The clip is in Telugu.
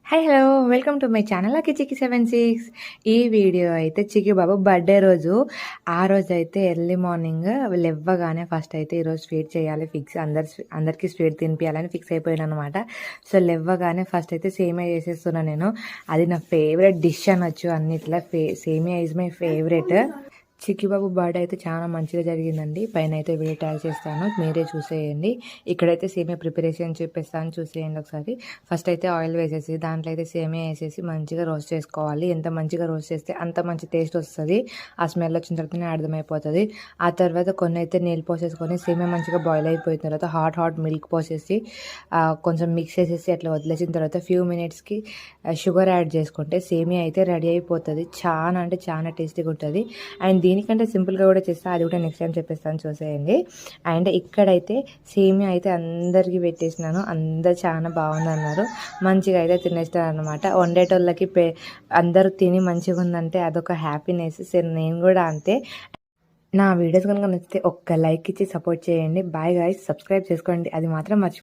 Hi hello! Welcome to my channel lucky chikki 76. ఈ వీడియో అయితే చిక్కీ బాబు బర్త్‌డే రోజు. ఆ రోజైతే ఎర్లీ మార్నింగ్ లెవ్వగానే ఫస్ట్ అయితే ఈరోజు స్వీట్ చేయాలి ఫిక్స్. అందరికీ స్వీట్ తినిపియాలని ఫిక్స్ అయిపోయాననమాట. సో, లెవ్వగానే ఫస్ట్ అయితే సేమియా చేసేస్తున్నా నేను. అది నా ఫేవరెట్ డిష్ అనొచ్చు అన్నిట్లా. సేమియా ఈజ్ మై ఫేవరెట్. చిక్కిబాబు బర్త్డే అయితే చాలా మంచిగా జరిగిందండి. పైన అయితే వీడియో ట్యాగ్ చేస్తాను, మీరే చూసేయండి. ఇక్కడైతే సేమియా ప్రిపరేషన్ చూపిస్తాను, చూసేయండి ఒకసారి. ఫస్ట్ అయితే ఆయిల్ వేసేసి దాంట్లో అయితే సేమియా వేసేసి మంచిగా రోస్ట్ చేసుకోవాలి. ఎంత మంచిగా రోస్ట్ చేస్తే అంత మంచి టేస్ట్ వస్తుంది. ఆ స్మెల్ వచ్చిన తర్వాతనే అర్థమైపోతుంది. ఆ తర్వాత కొన్ని అయితే నీళ్ళు పోసేసుకొని సేమియా మంచిగా బాయిల్ అయిపోయిన తర్వాత హాట్ మిల్క్ పోసేసి కొంచెం మిక్స్ చేసేసి అట్లా వదిలేసిన తర్వాత ఫ్యూ మినిట్స్కి షుగర్ యాడ్ చేసుకుంటే సేమియా అయితే రెడీ అయిపోతుంది. చాలా అంటే చాలా టేస్టీగా ఉంటుంది. అండ్ దీనికంటే సింపుల్గా కూడా చేస్తా, అది కూడా నెక్స్ట్ టైం చెప్పేస్తాను, చూసేయండి. అండ్ ఇక్కడైతే సేమియా అయితే అందరికీ పెట్టేసినాను. అందరు చాలా బాగుందన్నారు. మంచిగా అయితే తినేస్తాను అనమాట. వండేటోళ్ళకి అందరూ తిని మంచిగా ఉందంటే అదొక హ్యాపీనెస్. సరే నేను కూడా అంతే. నా వీడియోస్ కనుక నచ్చితే ఒక్క లైక్ ఇచ్చి సపోర్ట్ చేయండి. బాయ్ గాయ్స్, సబ్స్క్రైబ్ చేసుకోండి, అది మాత్రం మర్చిపోండి.